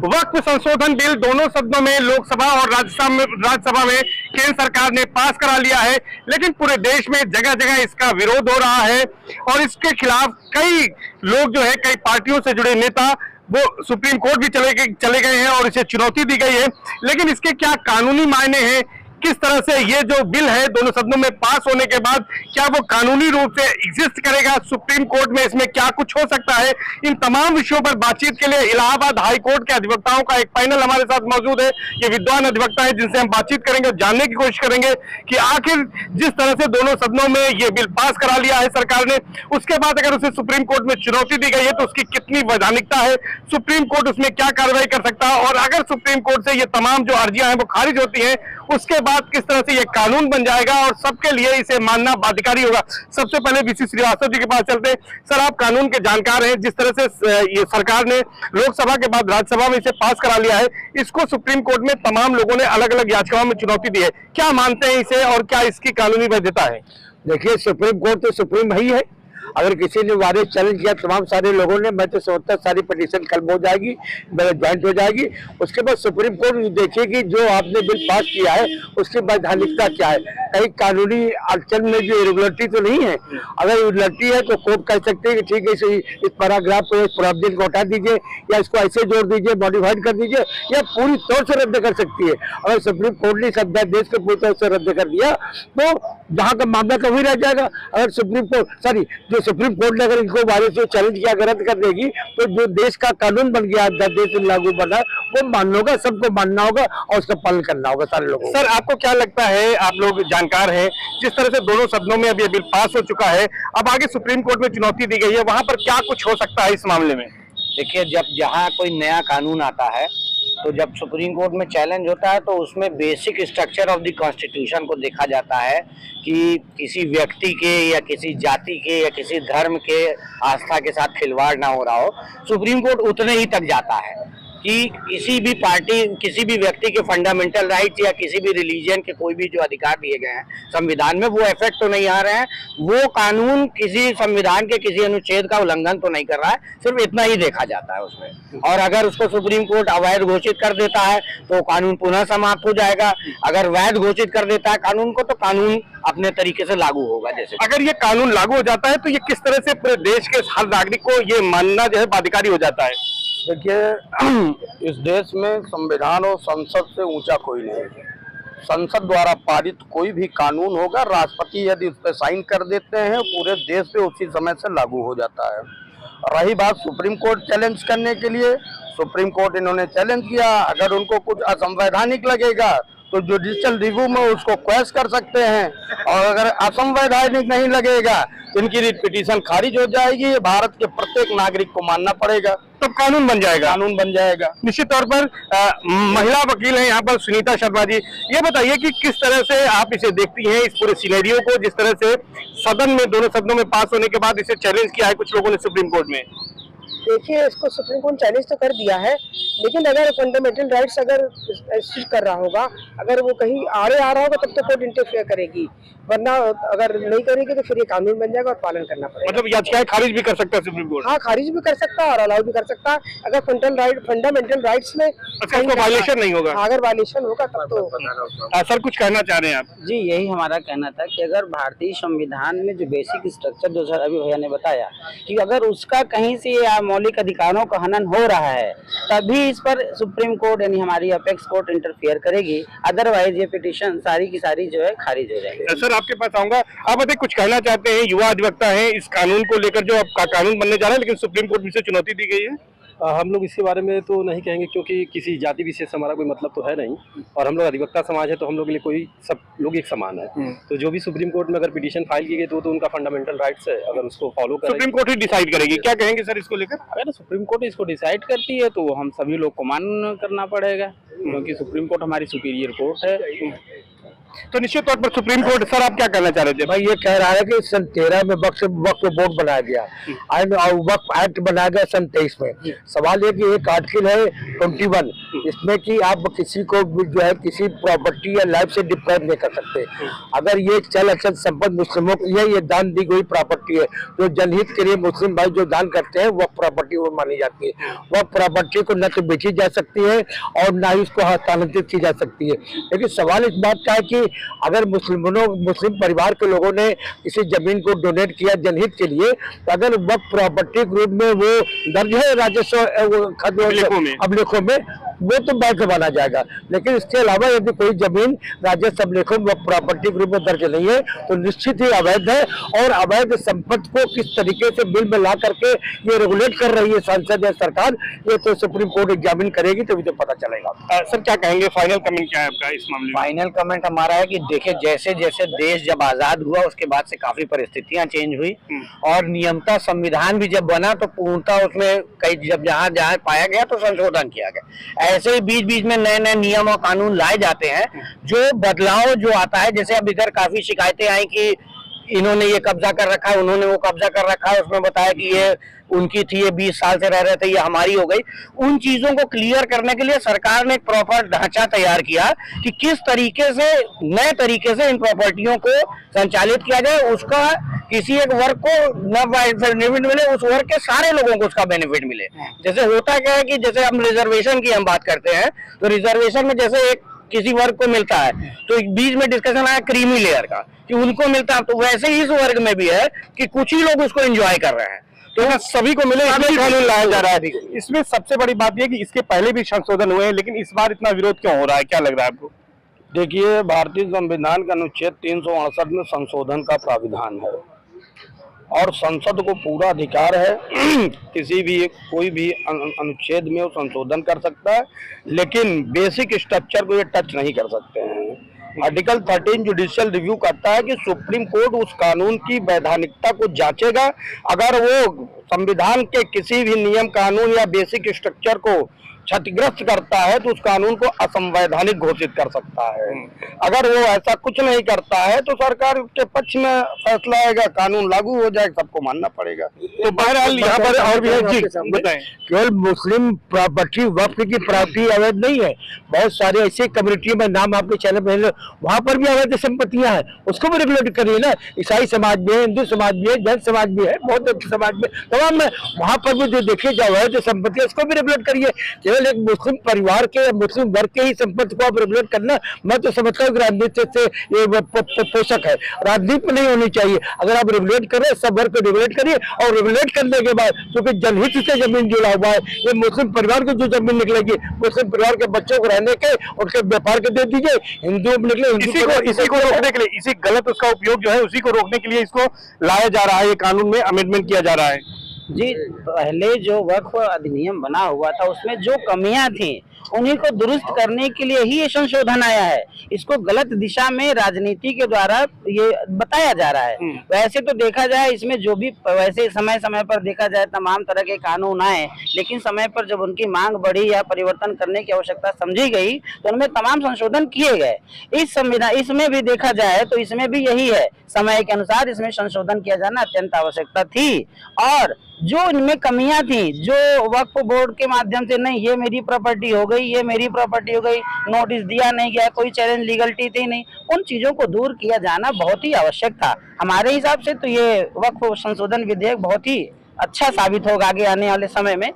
वक्फ संशोधन बिल दोनों सदनों में लोकसभा और राज्यसभा में केंद्र सरकार ने पास करा लिया है, लेकिन पूरे देश में जगह जगह इसका विरोध हो रहा है और इसके खिलाफ कई लोग जो है, कई पार्टियों से जुड़े नेता वो सुप्रीम कोर्ट भी चले गए हैं और इसे चुनौती दी गई है। लेकिन इसके क्या कानूनी मायने हैं, किस तरह से ये जो बिल है दोनों सदनों में पास होने के बाद क्या वो कानूनी रूप से एग्जिस्ट करेगा, सुप्रीम कोर्ट में इसमें क्या कुछ हो सकता है, इन तमाम विषयों पर बातचीत के लिए इलाहाबाद हाई कोर्ट के अधिवक्ताओं का एक पैनल हमारे साथ मौजूद है। ये विद्वान अधिवक्ता है जिनसे हम बातचीत करेंगे और जानने की कोशिश करेंगे कि आखिर जिस तरह से दोनों सदनों में ये बिल पास करा लिया है सरकार ने, उसके बाद अगर उसे सुप्रीम कोर्ट में चुनौती दी गई है तो उसकी कितनी वैधानिकता है, सुप्रीम कोर्ट उसमें क्या कार्रवाई कर सकता है, और अगर सुप्रीम कोर्ट से ये तमाम जो अर्जियां हैं वो खारिज होती हैं उसके बाद किस तरह से ये कानून बन जाएगा और सबके लिए इसे मानना बाध्यकारी होगा। सबसे पहले वीसी श्रीवास्तव जी के पास चलते हैं। सर, आप कानून के जानकार हैं, जिस तरह से ये सरकार ने लोकसभा के बाद राज्यसभा में इसे पास करा लिया है, इसको सुप्रीम कोर्ट में तमाम लोगों ने अलग अलग याचिकाओं में चुनौती दी है, क्या मानते हैं इसे और क्या इसकी कानूनी वैधता है? देखिए, सुप्रीम कोर्ट तो सुप्रीम ही है। अगर किसी ने वायरस चैलेंज किया तमाम सारे लोगों ने, मैं तो समझता सारी पिटीशन कल हो जाएगी, ज्वाइंट हो जाएगी। उसके बाद सुप्रीम कोर्ट देखेगी जो आपने बिल पास किया है उसकी वैधानिकता क्या है, कहीं कानूनी अड़चन में जो इरेगुलरिटी तो नहीं है। अगर इरेगुलरिटी है तो कोर्ट कह सकते हैं कि ठीक है, इस पैराग्राफ को, इस प्रोविजन को हटा दीजिए या इसको ऐसे जोड़ दीजिए, मॉडिफाइड कर दीजिए, या पूरी तौर से रद्द कर सकती है। अगर सुप्रीम कोर्ट ने सब देश को पूरी तरह से रद्द कर दिया तो जहाँ का मामला तो वही रह जाएगा। अगर सुप्रीम कोर्ट ने अगर इनको वायरस से चैलेंज किया, रद्द कर देगी, तो जो देश का कानून बन गया, देश में लागू बना, वो मानना होगा, सबको मानना होगा और उसका पालन करना होगा सारे लोगों को। सर, आपको क्या लगता है, आप लोग जानकार हैं, जिस तरह से दोनों सदनों में अब ये बिल पास हो चुका है, अब आगे सुप्रीम कोर्ट में चुनौती दी गई है, वहां पर क्या कुछ हो सकता है इस मामले में? देखिए, जब जहाँ कोई नया कानून आता है तो जब सुप्रीम कोर्ट में चैलेंज होता है तो उसमें basic structure of the constitution को देखा जाता है कि किसी व्यक्ति के या किसी जाति के या किसी धर्म के आस्था के साथ खिलवाड़ ना हो रहा हो। सुप्रीम कोर्ट उतने ही तक जाता है कि किसी भी पार्टी, किसी भी व्यक्ति के फंडामेंटल राइट्स या किसी भी रिलीजन के कोई भी जो अधिकार दिए गए हैं संविधान में, वो इफेक्ट तो नहीं आ रहे हैं, वो कानून किसी संविधान के किसी अनुच्छेद का उल्लंघन तो नहीं कर रहा है, सिर्फ इतना ही देखा जाता है उसमें। और अगर उसको सुप्रीम कोर्ट अवैध घोषित कर देता है तो कानून पुनः समाप्त हो जाएगा। अगर वैध घोषित कर देता है कानून को तो कानून अपने तरीके से लागू होगा। जैसे अगर ये कानून लागू हो जाता है तो ये किस तरह से पूरे देश के हर नागरिक को ये मानना जो है बाध्यकारी हो जाता है? देखिए, इस देश में संविधान और संसद से ऊंचा कोई नहीं है। संसद द्वारा पारित कोई भी कानून होगा, राष्ट्रपति यदि उस पर साइन कर देते हैं, पूरे देश पे उसी समय से लागू हो जाता है। रही बात सुप्रीम कोर्ट चैलेंज करने के लिए, सुप्रीम कोर्ट इन्होंने चैलेंज किया, अगर उनको कुछ असंवैधानिक लगेगा तो जुडिशियल रिव्यू में उसको क्वेश्चन कर सकते हैं, और अगर असंवैधानिक नहीं लगेगा तो इनकी रिट पिटीशन खारिज हो जाएगी। भारत के प्रत्येक नागरिक को मानना पड़ेगा, तो कानून बन जाएगा। कानून बन जाएगा निश्चित तौर पर। महिला वकील हैं यहाँ पर सुनीता शर्मा जी, ये बताइए कि किस तरह से आप इसे देखती हैं, इस पूरे सिनेरियो को, जिस तरह से सदन में, दोनों सदनों में पास होने के बाद इसे चैलेंज किया है कुछ लोगों ने सुप्रीम कोर्ट में? देखिए, इसको सुप्रीम कोर्ट चैलेंज तो कर दिया है, लेकिन अगर फंडामेंटल राइट्स अगर कर रहा होगा, अगर वो कहीं आड़े आ रहा होगा तब तो कोर्ट इंटरफेयर करेगी, वरना अगर नहीं करेगी तो फिर ये कानून बन जाएगा और पालन करना पड़ेगा। मतलब याचिकाएं खारिज भी कर सकता है सुप्रीम कोर्ट? हाँ, खारिज भी कर सकता है और अलाउ भी कर सकता है अगर फंडामेंटल राइट्स में वायलेशन नहीं होगा। अगर वायलेशन होगा तब तो। सर, कुछ कहना चाह रहे हैं आप? जी, यही हमारा कहना था कि अगर भारतीय संविधान में जो बेसिक स्ट्रक्चर जो सर अभी भैया ने बताया कि अगर उसका कहीं से मौलिक अधिकारों का हनन हो रहा है तभी इस पर सुप्रीम कोर्ट यानी हमारी अपेक्स कोर्ट इंटरफेयर करेगी, अदरवाइज ये पिटीशन सारी की सारी जो है खारिज हो जाएगी। सर, आपके पास आऊंगा, आप बताइए कुछ कहना चाहते हैं, युवा अधिवक्ता हैं, इस कानून को लेकर जो आपका कानून बनने जा रहा है लेकिन सुप्रीम कोर्ट में से चुनौती दी गई है? हम लोग इसके बारे में तो नहीं कहेंगे क्योंकि किसी जाति विशेष हमारा कोई मतलब तो है नहीं, और हम लोग अधिवक्ता समाज है तो हम लोग के लिए कोई सब लोग एक समान है। तो जो भी सुप्रीम कोर्ट में अगर पिटीशन फाइल की गई तो उनका फंडामेंटल राइट्स है, अगर उसको फॉलो करें। सुप्रीम कोर्ट ही डिसाइड करेगी, क्या कहेंगे सर इसको लेकर? अगर सुप्रीम कोर्ट इसको डिसाइड करती है तो हम सभी लोग को मान करना पड़ेगा, क्योंकि सुप्रीम कोर्ट हमारी सुपीरियर कोर्ट है। तो निश्चित तौर पर सुप्रीम कोर्ट, सर आप क्या कहना चाह रहे थे? भाई, ये कह रहा है कि सन 13 में वक्फ बोर्ड बनाया गया और वक्फ एक्ट बनाया गया सन 23 में। सवाल ये कि एक आर्टिकल है 21 इसमें कि आप किसी को भी जो है किसी प्रॉपर्टी या लाइफ से डिप्राइव नहीं कर सकते। अगर ये चल अचल संपत्ति मुस्लिमों की है, ये दान दी गई प्रॉपर्टी है, जो जनहित के लिए मुस्लिम भाई जो दान करते हैं वह प्रॉपर्टी वो मानी जाती है। वह प्रॉपर्टी को न तो बेची जा सकती है और न ही उसको हस्तांतरित की जा सकती है। लेकिन सवाल इस बात का है कि अगर मुस्लिम परिवार के लोगों ने किसी जमीन को डोनेट किया जनहित के लिए, तो अगर वह प्रॉपर्टी के रूप में वो दर्ज है राजस्व अभिलेखों में, वो तो बाद में माना जाएगा। लेकिन इसके अलावा यदि कोई जमीन राजस्व अभिलेखों में प्रॉपर्टी के रूप में दर्ज नहीं है तो निश्चित ही अवैध है। और अवैध संपत्ति को किस तरीके से बिल में ला करके ये रेगुलेट कर रही है संसद या सरकार, ये तो सुप्रीम कोर्ट एग्जामिन करेगी तभी तो पता चलेगा। सर क्या कहेंगे, फाइनल कमेंट क्या है आपका इस मामले में? फाइनल कमेंट हमारा है कि देखिए जैसे जैसे देश जब आजाद हुआ उसके बाद से काफी परिस्थितियां चेंज हुई और नियमता संविधान भी जब बना तो पूर्णतः उसमें कई जब जहां जहां पाया गया तो संशोधन किया गया। ऐसे ही बीच बीच में नए नए नियम और कानून लाए जाते हैं, जो बदलाव जो आता है। जैसे अब इधर काफी शिकायतें आई कि इन्होंने ये कब्जा कर रखा है, उन्होंने वो कब्जा कर रखा है, उसमें बताया कि ये उनकी थी, ये 20 साल से रह रहे थे, ये हमारी हो गई। उन चीजों को क्लियर करने के लिए सरकार ने एक प्रॉपर ढांचा तैयार किया कि किस तरीके से नए तरीके से इन प्रॉपर्टियों को संचालित किया जाए, उसका किसी एक वर्ग को न बेनिफिट मिले, उस वर्ग के सारे लोगों को उसका बेनिफिट मिले। जैसे होता क्या है कि जैसे हम रिजर्वेशन की हम बात करते हैं तो रिजर्वेशन में जैसे एक किसी वर्ग को मिलता है तो बीच में डिस्कशन आया क्रीमी लेयर का कि उनको मिलता है, तो वैसे ही इस वर्ग में भी है कि कुछ ही लोग उसको एंजॉय कर रहे हैं, तो सभी को मिले इसलिए कानून लाया जा रहा है। इसमें सबसे बड़ी बात यह कि इसके पहले भी संशोधन हुए हैं, लेकिन इस बार इतना विरोध क्यों हो रहा है, क्या लग रहा है आपको? देखिए, भारतीय संविधान के अनुच्छेद 368 में संशोधन का प्राविधान है और संसद को पूरा अधिकार है किसी भी कोई भी अनुच्छेद में वो संशोधन कर सकता है, लेकिन बेसिक स्ट्रक्चर को ये टच नहीं कर सकते हैं। आर्टिकल 13 जुडिशियल रिव्यू कहता है कि सुप्रीम कोर्ट उस कानून की वैधानिकता को जांचेगा। अगर वो संविधान के किसी भी नियम, कानून या बेसिक स्ट्रक्चर को क्षतिग्रस्त करता है तो उस कानून को असंवैधानिक घोषित कर सकता है। अगर वो ऐसा कुछ नहीं करता है तो सरकार के पक्ष में फैसला आएगा, कानून लागू हो जाएगा, सबको मानना पड़ेगा। तो बहरहाल यहाँ पर और भी है जी, बताएं। केवल मुस्लिम प्रॉपर्टी वक्फ की प्रॉपर्टी अवैध नहीं है, बहुत सारे ऐसे कम्युनिटी में नाम आपके चैनल में वहाँ पर भी अवैध संपत्तियां हैं, उसको भी रेगुलेट करिए ना। ईसाई समाज भी है, हिंदू समाज भी है, जैन समाज भी है, बौद्ध समाज में तमाम में वहाँ पर भी जो देखिए जो अवैध संपत्ति उसको भी रेगुलेट करिए। केवल एक मुस्लिम परिवार के या मुस्लिम वर्ग के ही संपत्ति को आप रेगुलेट करना, मैं तो समझता हूँ राजनीति से ये पोषक है, राजनीति में नहीं होनी चाहिए। अगर आप रेगुलेट करें, सब वर्ग को रेगुलेट करिए और रेगुलेट करने के बाद क्योंकि जनहित से जमीन जुड़ा हुआ है, ये मुस्लिम परिवार को जो जमीन निकलेगी मुस्लिम परिवार के बच्चों को रहने के, उनके व्यापार के दे दीजिए, हिंदू निकले इसी को रोकने के लिए, इसी गलत उसका उपयोग जो है उसी को रोकने के लिए इसको लाया जा रहा है, ये कानून में अमेंडमेंट किया जा रहा है। जी, पहले जो वक्फ अधिनियम बना हुआ था उसमें जो कमियां थी उन्हीं को दुरुस्त करने के लिए ही ये संशोधन आया है। इसको गलत दिशा में राजनीति के द्वारा ये बताया जा रहा है। वैसे तो देखा जाए इसमें जो भी वैसे समय समय पर देखा जाए तमाम तरह के कानून आए, लेकिन समय पर जब उनकी मांग बढ़ी या परिवर्तन करने की आवश्यकता समझी गई तो उनमें तमाम संशोधन किए गए। इस संविधान इसमें भी देखा जाए तो इसमें भी यही है, समय के अनुसार इसमें संशोधन किया जाना अत्यंत आवश्यकता थी। और जो इनमें कमियां थी, जो वक्फ बोर्ड के माध्यम से नहीं ये मेरी प्रॉपर्टी हो गई, ये मेरी प्रॉपर्टी हो गई, नोटिस दिया नहीं गया, कोई चैलेंज लीगलिटी थी नहीं, उन चीजों को दूर किया जाना बहुत ही आवश्यक था। हमारे हिसाब से तो ये वक्फ संशोधन विधेयक बहुत ही अच्छा साबित होगा आगे आने वाले समय में।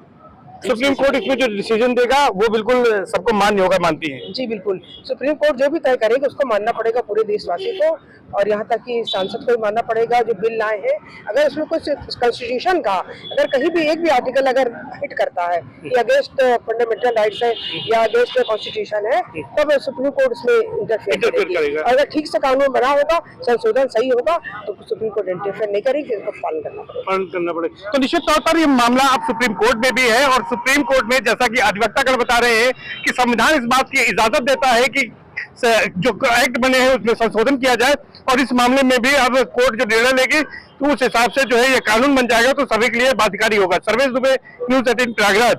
सुप्रीम कोर्ट इसमें जो डिसीजन देगा वो बिल्कुल सबको मान्य होगा, मानती है? जी बिल्कुल, सुप्रीम कोर्ट जो भी तय करेगी उसको मानना पड़ेगा पूरे देशवासी को, और यहाँ तक कि सांसद को भी मानना पड़ेगा जो बिल लाए हैं। अगर उसमें कुछ कॉन्स्टिट्यूशन का अगर कहीं भी एक भी आर्टिकल अगर हिट करता है कि अगेंस्ट फंडामेंटल राइट्स है या अगेंस्ट कॉन्स्टिट्यूशन है, तब सुप्रीम कोर्ट उसमें इंटरफेयर करेगी। अगर ठीक से कानून बना होगा, संशोधन सही होगा तो सुप्रीम कोर्ट इंटरफेयर नहीं करेगी, इसको पालन करना पड़ेगा। तो निश्चित तौर पर ये मामला अब सुप्रीम कोर्ट में भी है और सुप्रीम कोर्ट में जैसा कि अधिवक्ता कल बता रहे हैं कि संविधान इस बात की इजाजत देता है कि जो एक्ट बने हैं उसमें संशोधन किया जाए, और इस मामले में भी अब कोर्ट जो निर्णय लेगी तो उस हिसाब से जो है ये कानून बन जाएगा तो सभी के लिए बाध्यकारी होगा। सर्वेश दुबे, न्यूज़ 18 प्रयागराज।